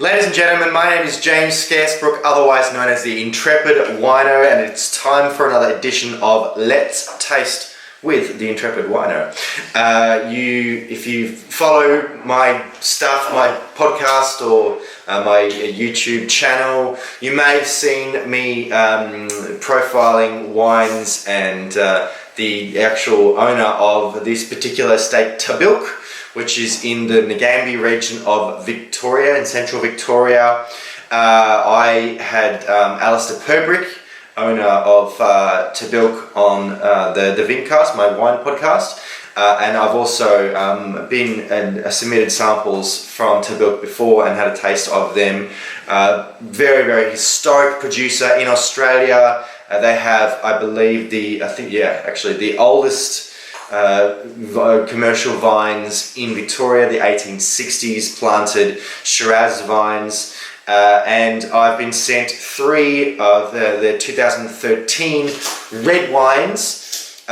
Ladies and gentlemen, my name is James Scaresbrook, otherwise known as the Intrepid Wino, and it's time for another edition of Let's Taste with the Intrepid Wino. If you follow my stuff, my podcast or my YouTube channel, you may have seen me profiling wines and the actual owner of this particular estate, Tahbilk, which is in the Ngambia region of Victoria, in central Victoria. I had Alistair Purbrick, owner of Tahbilk, on the Vincast, my wine podcast. And I've also been and submitted samples from Tahbilk before and had a taste of them. Very, very historic producer in Australia. They have, I believe, the oldest commercial vines in Victoria, the 1860s planted Shiraz vines, and I've been sent 3 of the 2013 red wines,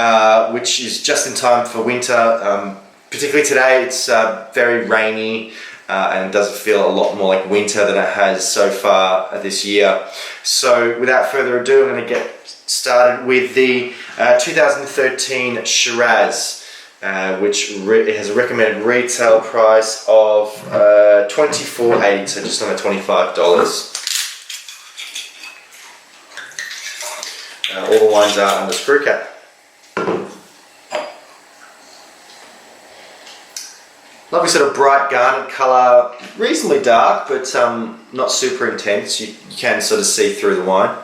which is just in time for winter. Particularly today, it's very rainy and doesn't feel a lot more like winter than it has so far this year. So without further ado, I'm going to get started with the 2013 Shiraz, which has a recommended retail price of $24.80, so just under $25. All the wines are under screw cap. Lovely sort of bright garnet colour, reasonably dark, but not super intense. You can sort of see through the wine.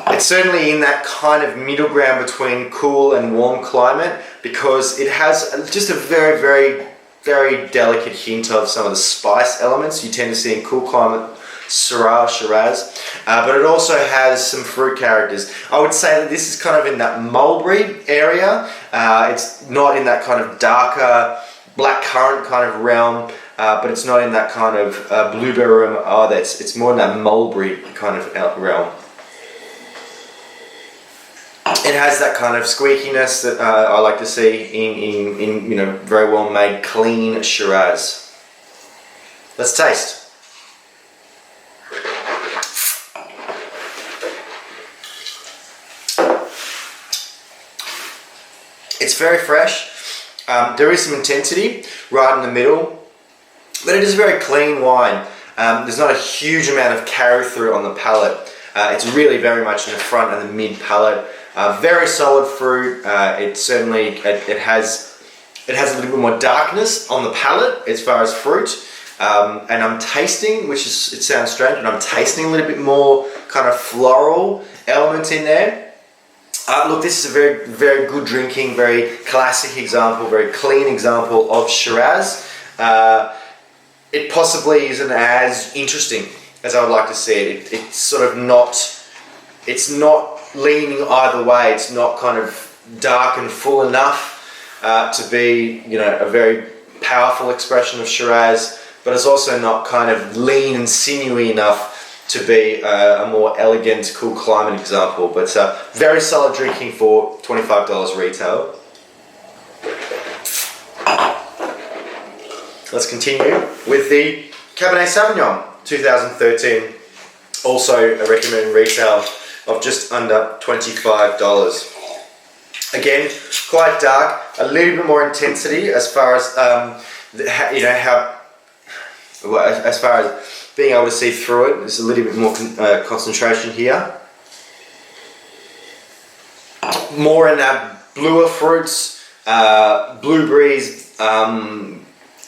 It's certainly in that kind of middle ground between cool and warm climate, because it has just a very, very, very delicate hint of some of the spice elements you tend to see in cool climate Shiraz, but it also has some fruit characters. I would say that this is kind of in that mulberry area. It's not in that kind of darker blackcurrant kind of realm, but it's not in that kind of blueberry realm either. It's more in that mulberry kind of realm. It has that kind of squeakiness that I like to see in very well made clean Shiraz. Let's taste. It's very fresh. There is some intensity right in the middle, but it is a very clean wine. There's not a huge amount of carry through on the palate. It's really very much in the front and the mid palate. Very solid fruit. It has a little bit more darkness on the palate as far as fruit. And I'm tasting, it sounds strange, but I'm tasting a little bit more kind of floral element in there. Look, this is a very, very good drinking, very classic example, very clean example of Shiraz. It possibly isn't as interesting as I would like to see it. It's sort of it's not leaning either way. It's not kind of dark and full enough to be, a very powerful expression of Shiraz, but it's also not kind of lean and sinewy enough to be a more elegant, cool climate example. But very solid drinking for $25 retail. Let's continue with the Cabernet Sauvignon 2013, also a recommended retail of just under $25. Again, quite dark, a little bit more intensity as far as as far as being able to see through it. There's a little bit more concentration here. More in that bluer fruits, blueberries,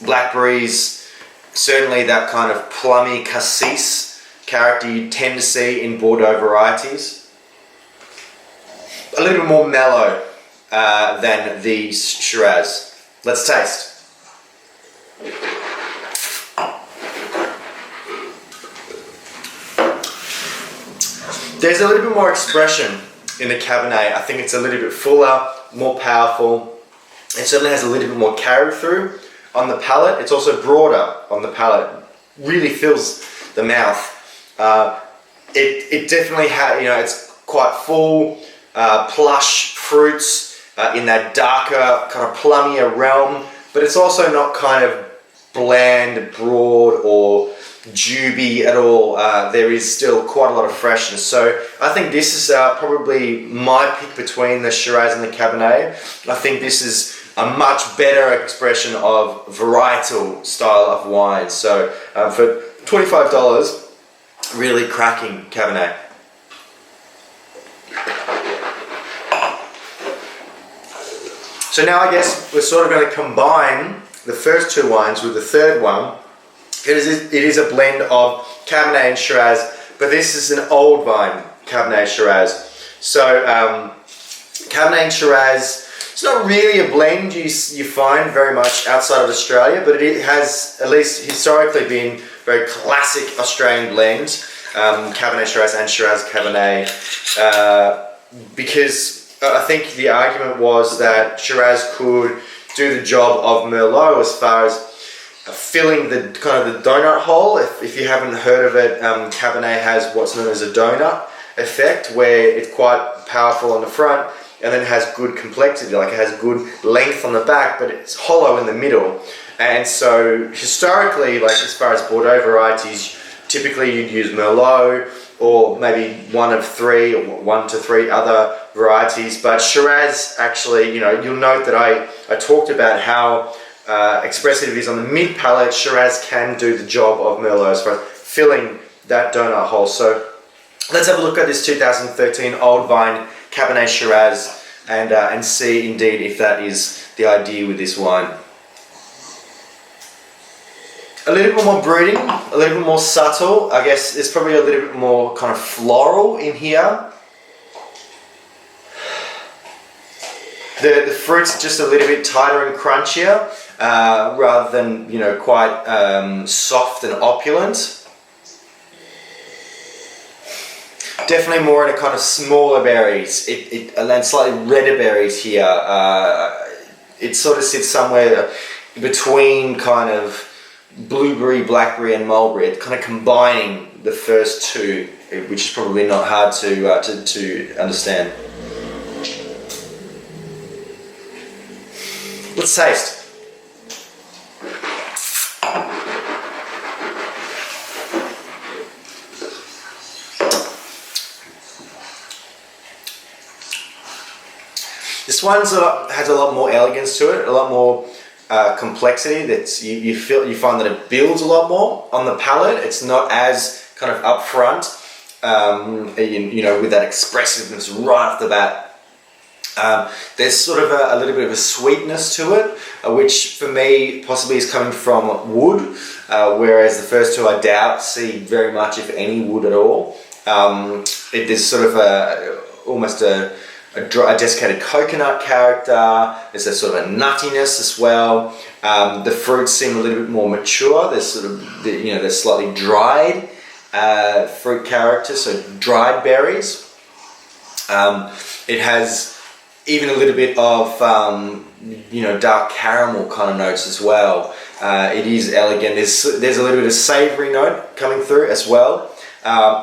blackberries, certainly that kind of plummy cassis character you tend to see in Bordeaux varieties. A little bit more mellow than the Shiraz. Let's taste. There's a little bit more expression in the Cabernet. I think it's a little bit fuller, more powerful. It certainly has a little bit more carry through on the palate. It's also broader on the palate. Really fills the mouth. It definitely has, it's quite full, plush fruits in that darker, kind of plummier realm. but it's also not kind of bland, broad, or dewy at all. There is still quite a lot of freshness. So I think this is probably my pick between the Shiraz and the Cabernet. I think this is a much better expression of varietal style of wine. So for $25, really cracking Cabernet. So now I guess we're sort of going to combine the first two wines with the third one. It is a blend of Cabernet and Shiraz, but this is an old vine Cabernet Shiraz. So Cabernet and Shiraz, it's not really a blend you find very much outside of Australia, but it has at least historically been very classic Australian blend, Cabernet Shiraz and Shiraz Cabernet, because I think the argument was that Shiraz could do the job of Merlot as far as filling the kind of the donut hole. If you haven't heard of it, Cabernet has what's known as a donut effect, where it's quite powerful on the front and then has good complexity, like it has good length on the back, but it's hollow in the middle. And so historically, like as far as Bordeaux varieties, typically you'd use Merlot or maybe one of three or 1 to 3 other varieties. But Shiraz, actually, you'll note that I talked about how expressive it is on the mid palate. Shiraz can do the job of Merlot as far as filling that donut hole. So let's have a look at this 2013 old vine Cabernet Shiraz and see indeed if that is the idea with this wine. A little bit more brooding, a little bit more subtle. I guess there's probably a little bit more kind of floral in here. The fruit's just a little bit tighter and crunchier, rather than quite soft and opulent. Definitely more in a kind of smaller berries. And then slightly redder berries here. It sort of sits somewhere between kind of blueberry, blackberry, and mulberry. It's kind of combining the first two, which is probably not hard to understand. Let's taste. This one has a lot more elegance to it, a lot more complexity. That's you find that it builds a lot more on the palate. It's not as kind of upfront, with that expressiveness right off the bat. There's sort of a little bit of a sweetness to it, which for me possibly is coming from wood, whereas the first two I doubt see very much, if any, wood at all. There's sort of almost a desiccated coconut character. There's a sort of a nuttiness as well. The fruits seem a little bit more mature. There's sort of there's slightly dried fruit character, so dried berries. It has even a little bit of dark caramel kind of notes as well. It is elegant. There's a little bit of savoury note coming through as well.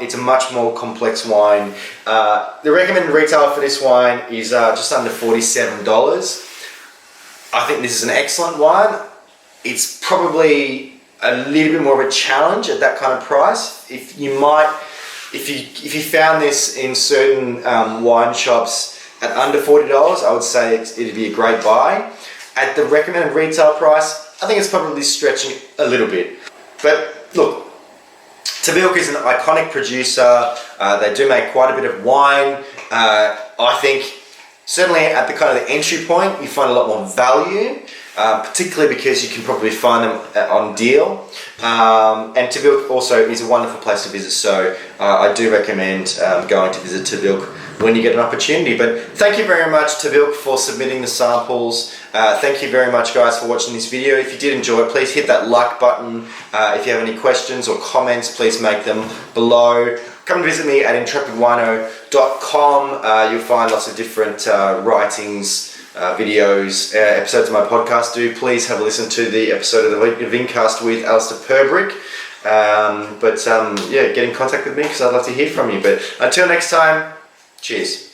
It's a much more complex wine. The recommended retail for this wine is just under $47. I think this is an excellent wine. It's probably a little bit more of a challenge at that kind of price. If you found this in certain wine shops at under $40, I would say it'd be a great buy. At the recommended retail price, I think it's probably stretching a little bit. But look, Tahbilk is an iconic producer. They do make quite a bit of wine. I think certainly at the kind of the entry point, you find a lot more value, particularly because you can probably find them on deal. And Tahbilk also is a wonderful place to visit. So I do recommend going to visit Tahbilk when you get an opportunity. But thank you very much, Tahbilk, for submitting the samples. Thank you very much, guys, for watching this video. If you did enjoy it, please hit that like button. If you have any questions or comments, please make them below. Come and visit me at intrepidwino.com. You'll find lots of different writings, videos, episodes of my podcast. Do please have a listen to the episode of the Vincast with Alistair Purbrick. Yeah, get in contact with me because I'd love to hear from you. But until next time, cheers.